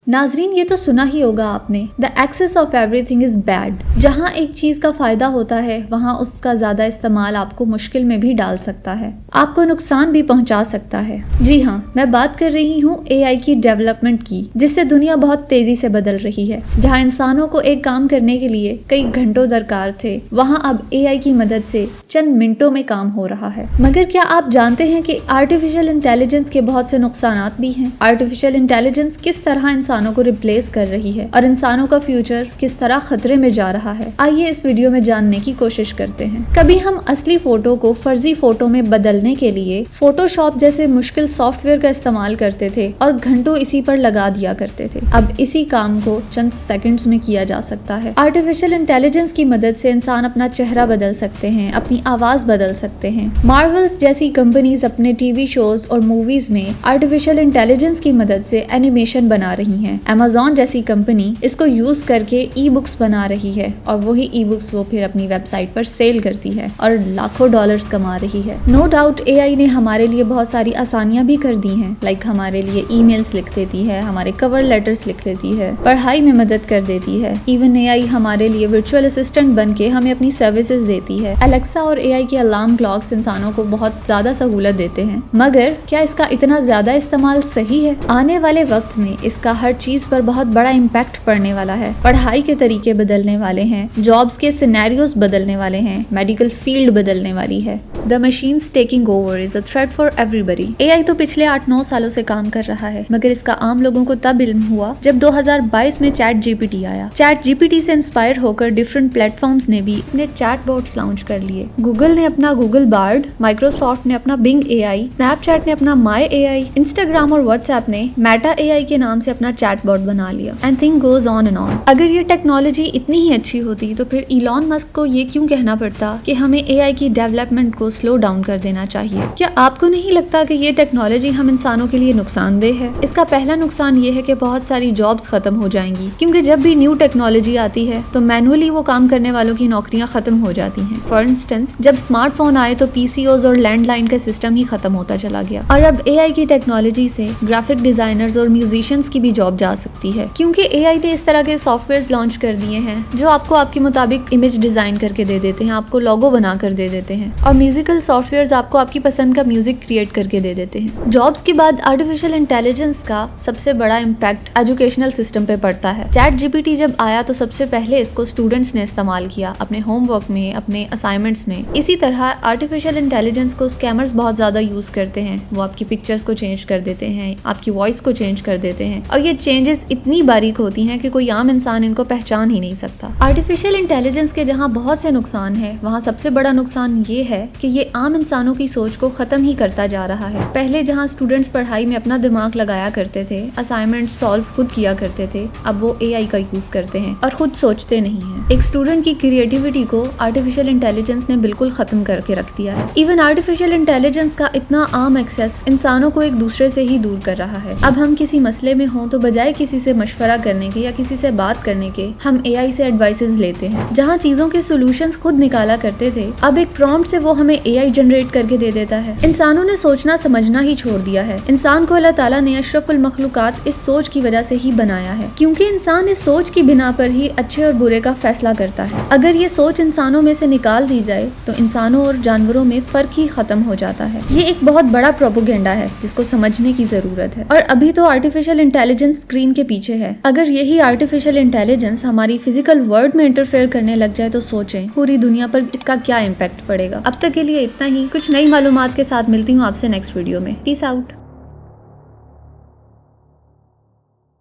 नाजरीन, ये तो सुना ही होगा आपने, the excess of everything is bad. जहाँ एक चीज का फायदा होता है वहाँ उसका ज्यादा इस्तेमाल आपको मुश्किल में भी डाल सकता है, आपको नुकसान भी पहुंचा सकता है। जी हाँ, मैं बात कर रही हूँ एआई की डेवलपमेंट की, जिससे दुनिया बहुत तेजी से बदल रही है। जहाँ इंसानों को एक काम करने के लिए कई घंटों दरकार थे, वहाँ अब एआई की मदद से चंद मिनटों में काम हो रहा है। मगर क्या आप जानते हैं कि आर्टिफिशियल इंटेलिजेंस के बहुत से नुकसान भी हैं? आर्टिफिशियल इंटेलिजेंस किस तरह इंसानों को रिप्लेस कर रही है और इंसानों का फ्यूचर किस तरह खतरे में जा रहा है, आइए इस वीडियो में जानने की कोशिश करते हैं। कभी हम असली फोटो को फर्जी फोटो में बदलने के लिए फोटोशॉप जैसे मुश्किल सॉफ्टवेयर का इस्तेमाल करते थे और घंटों इसी पर लगा दिया करते थे। अब इसी काम को चंद सेकंड्स में किया जा सकता है। आर्टिफिशियल इंटेलिजेंस की मदद से इंसान अपना चेहरा बदल सकते हैं, अपनी आवाज बदल सकते हैं। मार्वल्स जैसी कंपनीज अपने टीवी शोज और मूवीज में आर्टिफिशियल इंटेलिजेंस की मदद से एनिमेशन बना रही हैं। Amazon जैसी कंपनी इसको यूज करके ई बुक्स बना रही है और वही ई बुक्स वो फिर अपनी वेबसाइट पर सेल करती है और लाखों डॉलर्स कमा रही है। नो डाउट एआई ने हमारे लिए बहुत सारी आसानियां भी कर दी हैं, लाइक हमारे लिए ईमेल्स लिख देती है, हमारे कवर लेटर्स लिख देती है, पढ़ाई में मदद कर देती है। इवन एआई हमारे लिए वर्चुअल असिस्टेंट बन के हमें अपनी सर्विसेज देती है। एलेक्सा और एआई के अलार्म क्लॉक्स इंसानों को बहुत ज्यादा सहूलत देते हैं, मगर क्या इसका इतना ज्यादा इस्तेमाल सही है? आने वाले वक्त में इसका हर चीज पर बहुत बड़ा इम्पैक्ट पड़ने वाला है। पढ़ाई के तरीके बदलने वाले हैं, जॉब्स के सिनेरियोस बदलने वाले हैं, मेडिकल फील्ड बदलने वाली है। The machines taking over is a threat for everybody. AI तो पिछले 8-9 सालों से काम कर रहा है, मगर इसका आम लोगों को तब इल्म हुआ जब 2022 में चैट जीपीटी आया। चैट जीपीटी से इंस्पायर होकर डिफरेंट प्लेटफॉर्म्स ने भी अपने चैट बोट्स लॉन्च कर लिए। गूगल ने अपना गूगल बार्ड, माइक्रोसॉफ्ट ने अपना बिंग एआई, स्नैपचैट ने अपना माई एआई, इंस्टाग्राम और व्हाट्सएप ने मेटा एआई के नाम से अपना चैट बॉट बना लिया। And thing goes on and on. अगर ये टेक्नोलॉजी इतनी ही अच्छी होती तो फिर इलॉन मस्क को ये क्यों कहना पड़ता कि हमें एआई की डेवलपमेंट को स्लो डाउन कर देना चाहिए? क्या आपको नहीं लगता कि ये टेक्नोलॉजी हम इंसानों के लिए नुकसानदेह है? इसका पहला नुकसान ये है कि बहुत सारी जॉब्स खत्म हो जाएंगी, क्योंकि जब भी न्यू टेक्नोलॉजी आती है तो मैनुअली वो काम करने वालों की नौकरियां खत्म हो जाती हैं। फॉर इंस्टेंस, जब स्मार्टफोन आए तो पीसीओज और लैंडलाइन का सिस्टम ही खत्म होता चला गया, और अब एआई की टेक्नोलॉजी से ग्राफिक डिजाइनर्स और म्यूजिशियंस की भी जॉब जा सकती है, क्योंकि एआई ने इस तरह के सॉफ्टवेयर्स लॉन्च कर दिए हैं जो आपको आपके मुताबिक इमेज डिजाइन करके दे देते हैं, आपको लोगो बना कर दे देते हैं, और म्यूजिकल सॉफ्टवेयर्स आपको आपकी पसंद का म्यूजिक क्रिएट करके दे देते हैं। जॉब्स के बाद आर्टिफिशियल इंटेलिजेंस का सबसे बड़ा इम्पैक्ट एजुकेशनल सिस्टम पे पड़ता है। चैट जीपीटी जब आया तो सबसे पहले इसको स्टूडेंट्स ने इस्तेमाल किया अपने होमवर्क में, अपने असाइनमेंट्स में। इसी तरह आर्टिफिशियल इंटेलिजेंस को स्कैमर्स बहुत ज्यादा यूज करते हैं। वो आपकी पिक्चर्स को चेंज कर देते हैं, आपकी वॉइस को चेंज कर देते हैं, और ये चेंजेस इतनी बारीक होती हैं कि कोई आम इंसान इनको पहचान ही नहीं सकता। आर्टिफिशियल इंटेलिजेंस के जहाँ बहुत से नुकसान है, वहाँ सबसे बड़ा नुकसान ये है कि ये आम इंसानों की सोच को खत्म ही करता जा रहा है। पहले जहाँ स्टूडेंट्स पढ़ाई में अपना दिमाग लगाया करते थे, असाइनमेंट सॉल्व खुद किया करते थे, अब वो एआई का यूज करते हैं और खुद सोचते नहीं हैं। एक स्टूडेंट की क्रिएटिविटी को आर्टिफिशियल इंटेलिजेंस ने बिल्कुल खत्म करके रख दिया है। इवन आर्टिफिशियल इंटेलिजेंस का इतना आम एक्सेस इंसानों को एक दूसरे से ही दूर कर रहा है। अब हम किसी मसले में हों तो बजाय किसी से मशवरा करने के या किसी से बात करने के, हम एआई से एडवाइसेस लेते हैं। जहाँ चीजों के सॉल्यूशंस खुद निकाला करते थे, अब एक प्रॉम्प्ट से वो हमें एआई जनरेट करके दे देता है। इंसानों ने सोचना समझना ही छोड़ दिया है। इंसान को अल्लाह ताला ने अशरफुल मखलूकात इस सोच की वजह से ही बनाया है, क्योंकि इंसान इस सोच की बिना पर ही अच्छे और बुरे का फैसला करता है। अगर ये सोच इंसानों में से निकाल दी जाए तो इंसानों और जानवरों में फर्क ही खत्म हो जाता है। ये एक बहुत बड़ा प्रोपेगेंडा है जिसको समझने की जरूरत है। और अभी तो आर्टिफिशियल इंटेलिजेंस स्क्रीन के पीछे है। अगर यही आर्टिफिशियल इंटेलिजेंस हमारी फिजिकल वर्ल्ड में इंटरफेयर करने लग जाए तो सोचें पूरी दुनिया पर इसका क्या इम्पैक्ट पड़ेगा। अब तक के लिए इतना ही। कुछ नई मालूमात के साथ मिलती हूँ आपसे नेक्स्ट वीडियो में। Peace out.